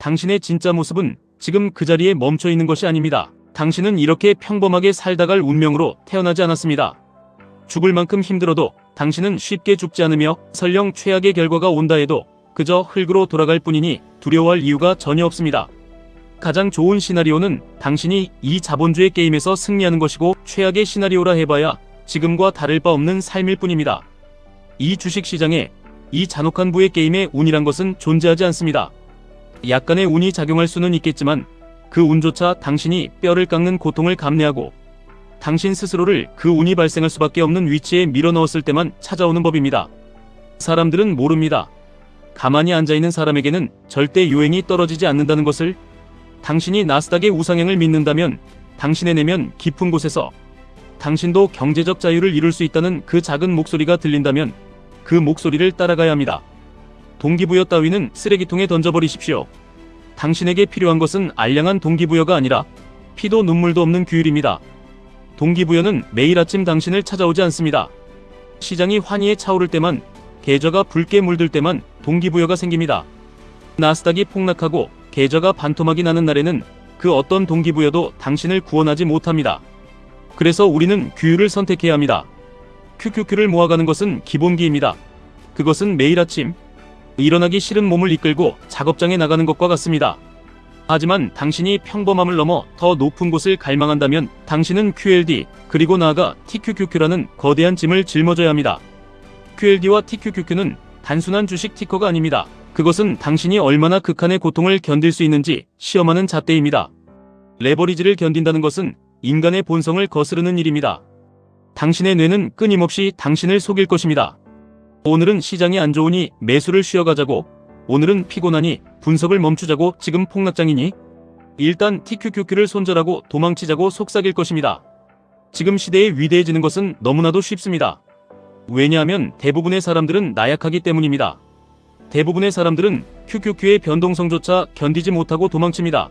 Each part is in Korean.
당신의 진짜 모습은 지금 그 자리에 멈춰 있는 것이 아닙니다. 당신은 이렇게 평범하게 살다 갈 운명으로 태어나지 않았습니다. 죽을 만큼 힘들어도 당신은 쉽게 죽지 않으며 설령 최악의 결과가 온다 해도 그저 흙으로 돌아갈 뿐이니 두려워할 이유가 전혀 없습니다. 가장 좋은 시나리오는 당신이 이 자본주의 게임에서 승리하는 것이고 최악의 시나리오라 해봐야 지금과 다를 바 없는 삶일 뿐입니다. 이 주식시장에 이 잔혹한 부의 게임에 운이란 것은 존재하지 않습니다. 약간의 운이 작용할 수는 있겠지만 그 운조차 당신이 뼈를 깎는 고통을 감내하고 당신 스스로를 그 운이 발생할 수밖에 없는 위치에 밀어넣었을 때만 찾아오는 법입니다. 사람들은 모릅니다. 가만히 앉아있는 사람에게는 절대 요행이 떨어지지 않는다는 것을. 당신이 나스닥의 우상향을 믿는다면 당신의 내면 깊은 곳에서 당신도 경제적 자유를 이룰 수 있다는 그 작은 목소리가 들린다면 그 목소리를 따라가야 합니다. 동기부여 따위는 쓰레기통에 던져버리십시오. 당신에게 필요한 것은 알량한 동기부여가 아니라 피도 눈물도 없는 규율입니다. 동기부여는 매일 아침 당신을 찾아오지 않습니다. 시장이 환희에 차오를 때만, 계좌가 붉게 물들 때만 동기부여가 생깁니다. 나스닥이 폭락하고 계좌가 반토막이 나는 날에는 그 어떤 동기부여도 당신을 구원하지 못합니다. 그래서 우리는 규율을 선택해야 합니다. QQQ를 모아가는 것은 기본기입니다. 그것은 매일 아침 일어나기 싫은 몸을 이끌고 작업장에 나가는 것과 같습니다. 하지만 당신이 평범함을 넘어 더 높은 곳을 갈망한다면 당신은 QLD 그리고 나아가 TQQQ라는 거대한 짐을 짊어져야 합니다. QLD와 TQQQ는 단순한 주식 티커가 아닙니다. 그것은 당신이 얼마나 극한의 고통을 견딜 수 있는지 시험하는 잣대입니다. 레버리지를 견딘다는 것은 인간의 본성을 거스르는 일입니다. 당신의 뇌는 끊임없이 당신을 속일 것입니다. 오늘은 시장이 안 좋으니 매수를 쉬어가자고, 오늘은 피곤하니 분석을 멈추자고, 지금 폭락장이니 일단 TQQQ를 손절하고 도망치자고 속삭일 것입니다. 지금 시대에 위대해지는 것은 너무나도 쉽습니다. 왜냐하면 대부분의 사람들은 나약하기 때문입니다. 대부분의 사람들은 QQQ의 변동성조차 견디지 못하고 도망칩니다.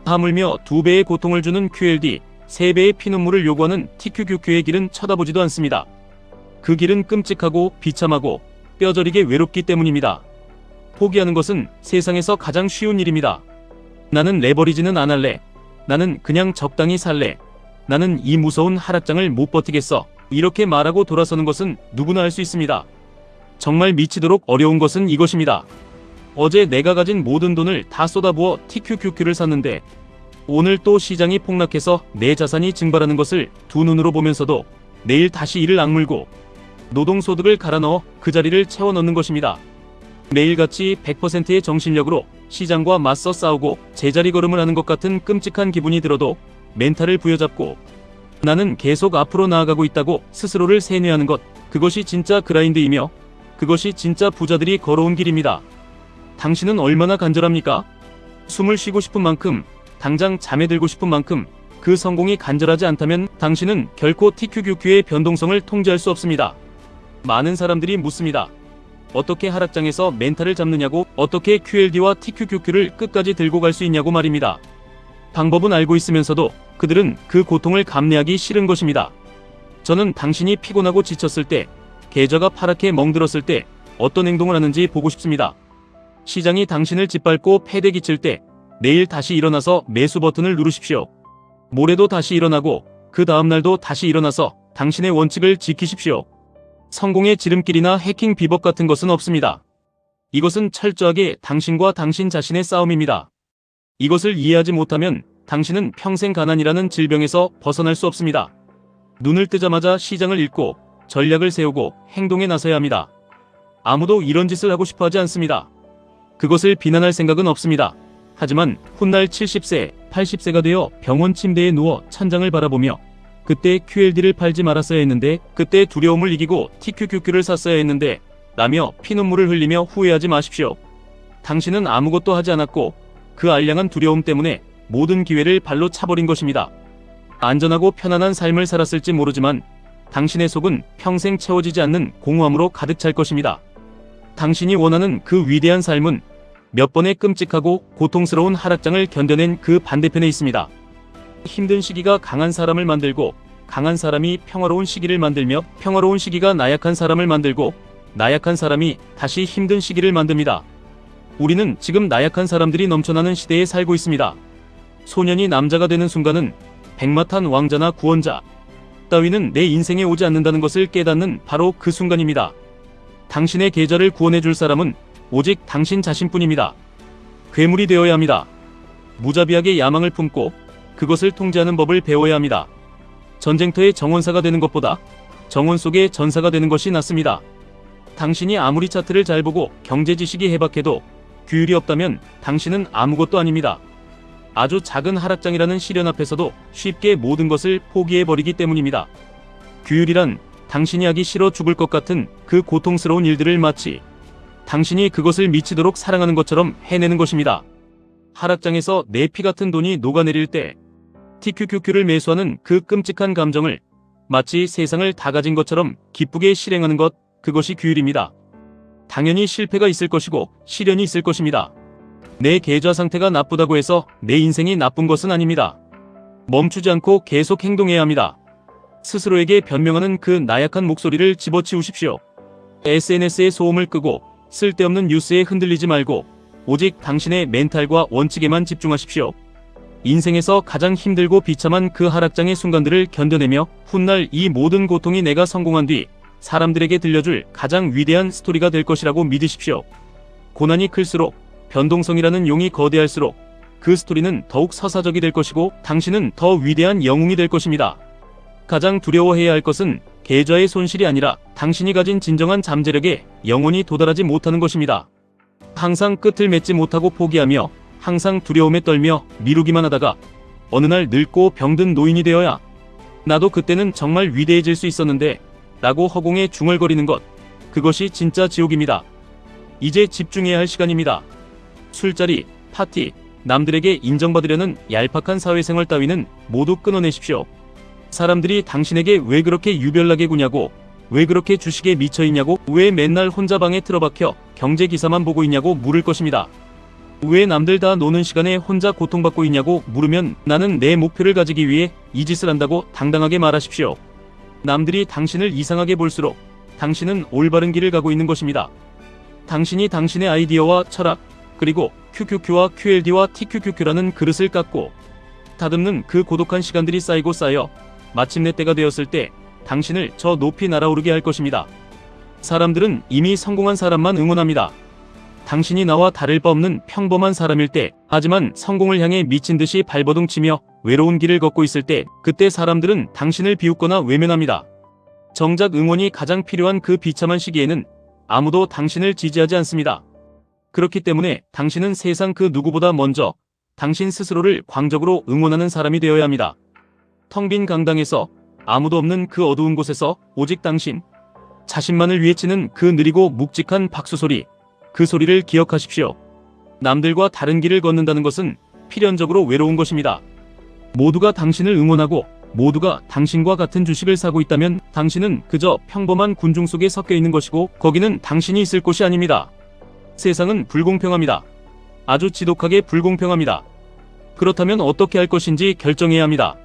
하물며 2배의 고통을 주는 QLD, 3배의 피눈물을 요구하는 TQQQ의 길은 쳐다보지도 않습니다. 그 길은 끔찍하고 비참하고 뼈저리게 외롭기 때문입니다. 포기하는 것은 세상에서 가장 쉬운 일입니다. 나는 레버리지는 안 할래. 나는 그냥 적당히 살래. 나는 이 무서운 하락장을 못 버티겠어. 이렇게 말하고 돌아서는 것은 누구나 할 수 있습니다. 정말 미치도록 어려운 것은 이것입니다. 어제 내가 가진 모든 돈을 다 쏟아부어 TQQQ를 샀는데 오늘 또 시장이 폭락해서 내 자산이 증발하는 것을 두 눈으로 보면서도 내일 다시 이를 악물고 노동소득을 갈아 넣어 그 자리를 채워 넣는 것입니다. 매일같이 100%의 정신력으로 시장과 맞서 싸우고 제자리 걸음을 하는 것 같은 끔찍한 기분이 들어도 멘탈을 부여잡고 나는 계속 앞으로 나아가고 있다고 스스로를 세뇌하는 것, 그것이 진짜 그라인드이며 그것이 진짜 부자들이 걸어온 길입니다. 당신은 얼마나 간절합니까? 숨을 쉬고 싶은 만큼, 당장 잠에 들고 싶은 만큼 그 성공이 간절하지 않다면 당신은 결코 TQQQ의 변동성을 통제할 수 없습니다. 많은 사람들이 묻습니다. 어떻게 하락장에서 멘탈을 잡느냐고, 어떻게 QLD와 TQQQ를 끝까지 들고 갈 수 있냐고 말입니다. 방법은 알고 있으면서도 그들은 그 고통을 감내하기 싫은 것입니다. 저는 당신이 피곤하고 지쳤을 때, 계좌가 파랗게 멍들었을 때 어떤 행동을 하는지 보고 싶습니다. 시장이 당신을 짓밟고 패대 기칠 때 내일 다시 일어나서 매수 버튼을 누르십시오. 모레도 다시 일어나고 그 다음날도 다시 일어나서 당신의 원칙을 지키십시오. 성공의 지름길이나 해킹 비법 같은 것은 없습니다. 이것은 철저하게 당신과 당신 자신의 싸움입니다. 이것을 이해하지 못하면 당신은 평생 가난이라는 질병에서 벗어날 수 없습니다. 눈을 뜨자마자 시장을 읽고 전략을 세우고 행동에 나서야 합니다. 아무도 이런 짓을 하고 싶어 하지 않습니다. 그것을 비난할 생각은 없습니다. 하지만 훗날 70세, 80세가 되어 병원 침대에 누워 천장을 바라보며 그때 QLD를 팔지 말았어야 했는데, 그때 두려움을 이기고 TQQQ를 샀어야 했는데 라며 피눈물을 흘리며 후회하지 마십시오. 당신은 아무것도 하지 않았고 그 알량한 두려움 때문에 모든 기회를 발로 차버린 것입니다. 안전하고 편안한 삶을 살았을지 모르지만 당신의 속은 평생 채워지지 않는 공허함으로 가득 찰 것입니다. 당신이 원하는 그 위대한 삶은 몇 번의 끔찍하고 고통스러운 하락장을 견뎌낸 그 반대편에 있습니다. 힘든 시기가 강한 사람을 만들고 강한 사람이 평화로운 시기를 만들며 평화로운 시기가 나약한 사람을 만들고 나약한 사람이 다시 힘든 시기를 만듭니다. 우리는 지금 나약한 사람들이 넘쳐나는 시대에 살고 있습니다. 소년이 남자가 되는 순간은 백마탄 왕자나 구원자 따위는 내 인생에 오지 않는다는 것을 깨닫는 바로 그 순간입니다. 당신의 계좌를 구원해 줄 사람은 오직 당신 자신뿐입니다. 괴물이 되어야 합니다. 무자비하게 야망을 품고 그것을 통제하는 법을 배워야 합니다. 전쟁터의 정원사가 되는 것보다 정원 속의 전사가 되는 것이 낫습니다. 당신이 아무리 차트를 잘 보고 경제 지식이 해박해도 규율이 없다면 당신은 아무것도 아닙니다. 아주 작은 하락장이라는 시련 앞에서도 쉽게 모든 것을 포기해버리기 때문입니다. 규율이란 당신이 하기 싫어 죽을 것 같은 그 고통스러운 일들을 마치 당신이 그것을 미치도록 사랑하는 것처럼 해내는 것입니다. 하락장에서 내 피 같은 돈이 녹아내릴 때 TQQQ를 매수하는 그 끔찍한 감정을 마치 세상을 다 가진 것처럼 기쁘게 실행하는 것, 그것이 규율입니다. 당연히 실패가 있을 것이고 시련이 있을 것입니다. 내 계좌 상태가 나쁘다고 해서 내 인생이 나쁜 것은 아닙니다. 멈추지 않고 계속 행동해야 합니다. 스스로에게 변명하는 그 나약한 목소리를 집어치우십시오. SNS의 소음을 끄고 쓸데없는 뉴스에 흔들리지 말고 오직 당신의 멘탈과 원칙에만 집중하십시오. 인생에서 가장 힘들고 비참한 그 하락장의 순간들을 견뎌내며 훗날 이 모든 고통이 내가 성공한 뒤 사람들에게 들려줄 가장 위대한 스토리가 될 것이라고 믿으십시오. 고난이 클수록, 변동성이라는 용이 거대할수록 그 스토리는 더욱 서사적이 될 것이고 당신은 더 위대한 영웅이 될 것입니다. 가장 두려워해야 할 것은 계좌의 손실이 아니라 당신이 가진 진정한 잠재력에 영원히 도달하지 못하는 것입니다. 항상 끝을 맺지 못하고 포기하며 항상 두려움에 떨며 미루기만 하다가 어느 날 늙고 병든 노인이 되어야 나도 그때는 정말 위대해질 수 있었는데 라고 허공에 중얼거리는 것, 그것이 진짜 지옥입니다. 이제 집중해야 할 시간입니다. 술자리, 파티, 남들에게 인정받으려는 얄팍한 사회생활 따위는 모두 끊어내십시오. 사람들이 당신에게 왜 그렇게 유별나게 구냐고, 왜 그렇게 주식에 미쳐있냐고, 왜 맨날 혼자 방에 틀어박혀 경제기사만 보고 있냐고 물을 것입니다. 왜 남들 다 노는 시간에 혼자 고통받고 있냐고 물으면 나는 내 목표를 가지기 위해 이 짓을 한다고 당당하게 말하십시오. 남들이 당신을 이상하게 볼수록 당신은 올바른 길을 가고 있는 것입니다. 당신이 당신의 아이디어와 철학, 그리고 QQQ와 QLD와 TQQQ라는 그릇을 깎고 다듬는 그 고독한 시간들이 쌓이고 쌓여 마침내 때가 되었을 때 당신을 저 높이 날아오르게 할 것입니다. 사람들은 이미 성공한 사람만 응원합니다. 당신이 나와 다를 바 없는 평범한 사람일 때, 하지만 성공을 향해 미친 듯이 발버둥치며 외로운 길을 걷고 있을 때, 그때 사람들은 당신을 비웃거나 외면합니다. 정작 응원이 가장 필요한 그 비참한 시기에는 아무도 당신을 지지하지 않습니다. 그렇기 때문에 당신은 세상 그 누구보다 먼저 당신 스스로를 광적으로 응원하는 사람이 되어야 합니다. 텅 빈 강당에서 아무도 없는 그 어두운 곳에서 오직 당신 자신만을 위해 치는 그 느리고 묵직한 박수 소리, 그 소리를 기억하십시오. 남들과 다른 길을 걷는다는 것은 필연적으로 외로운 것입니다. 모두가 당신을 응원하고 모두가 당신과 같은 주식을 사고 있다면 당신은 그저 평범한 군중 속에 섞여 있는 것이고 거기는 당신이 있을 곳이 아닙니다. 세상은 불공평합니다. 아주 지독하게 불공평합니다. 그렇다면 어떻게 할 것인지 결정해야 합니다.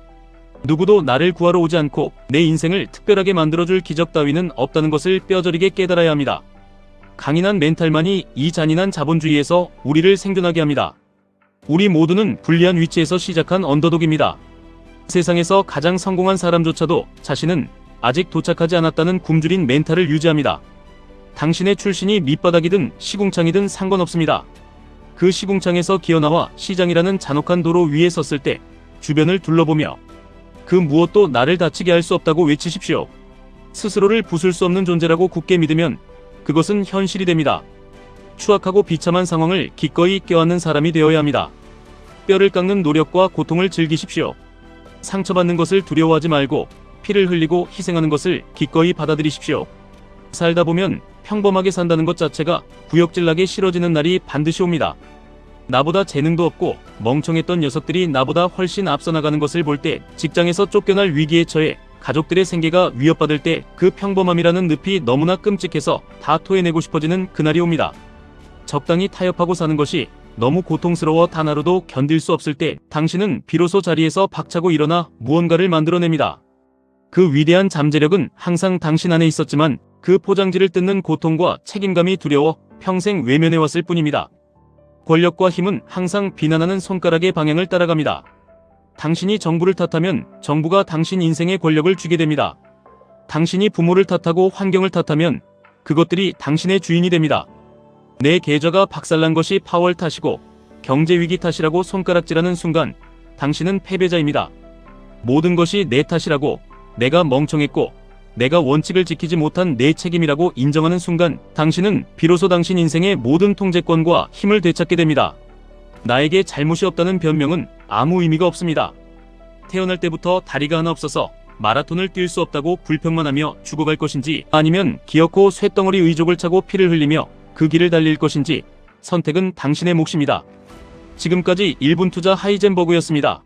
누구도 나를 구하러 오지 않고 내 인생을 특별하게 만들어줄 기적 따위는 없다는 것을 뼈저리게 깨달아야 합니다. 강인한 멘탈만이 이 잔인한 자본주의에서 우리를 생존하게 합니다. 우리 모두는 불리한 위치에서 시작한 언더독입니다. 세상에서 가장 성공한 사람조차도 자신은 아직 도착하지 않았다는 굶주린 멘탈을 유지합니다. 당신의 출신이 밑바닥이든 시궁창이든 상관없습니다. 그 시궁창에서 기어나와 시장이라는 잔혹한 도로 위에 섰을 때 주변을 둘러보며 그 무엇도 나를 다치게 할 수 없다고 외치십시오. 스스로를 부술 수 없는 존재라고 굳게 믿으면 그것은 현실이 됩니다. 추악하고 비참한 상황을 기꺼이 껴안는 사람이 되어야 합니다. 뼈를 깎는 노력과 고통을 즐기십시오. 상처받는 것을 두려워하지 말고 피를 흘리고 희생하는 것을 기꺼이 받아들이십시오. 살다 보면 평범하게 산다는 것 자체가 구역질나게 싫어지는 날이 반드시 옵니다. 나보다 재능도 없고 멍청했던 녀석들이 나보다 훨씬 앞서 나가는 것을 볼 때, 직장에서 쫓겨날 위기에 처해 가족들의 생계가 위협받을 때 그 평범함이라는 늪이 너무나 끔찍해서 다 토해내고 싶어지는 그날이 옵니다. 적당히 타협하고 사는 것이 너무 고통스러워 단 하루도 견딜 수 없을 때 당신은 비로소 자리에서 박차고 일어나 무언가를 만들어냅니다. 그 위대한 잠재력은 항상 당신 안에 있었지만 그 포장지를 뜯는 고통과 책임감이 두려워 평생 외면해왔을 뿐입니다. 권력과 힘은 항상 비난하는 손가락의 방향을 따라갑니다. 당신이 정부를 탓하면 정부가 당신 인생에 권력을 주게 됩니다. 당신이 부모를 탓하고 환경을 탓하면 그것들이 당신의 주인이 됩니다. 내 계좌가 박살난 것이 파월 탓이고 경제 위기 탓이라고 손가락질하는 순간 당신은 패배자입니다. 모든 것이 내 탓이라고, 내가 멍청했고 내가 원칙을 지키지 못한 내 책임이라고 인정하는 순간 당신은 비로소 당신 인생의 모든 통제권과 힘을 되찾게 됩니다. 나에게 잘못이 없다는 변명은 아무 의미가 없습니다. 태어날 때부터 다리가 하나 없어서 마라톤을 뛸 수 없다고 불평만 하며 죽어갈 것인지, 아니면 기어코 쇳덩어리 의족을 차고 피를 흘리며 그 길을 달릴 것인지 선택은 당신의 몫입니다. 지금까지 1분 투자 하이젠버그였습니다.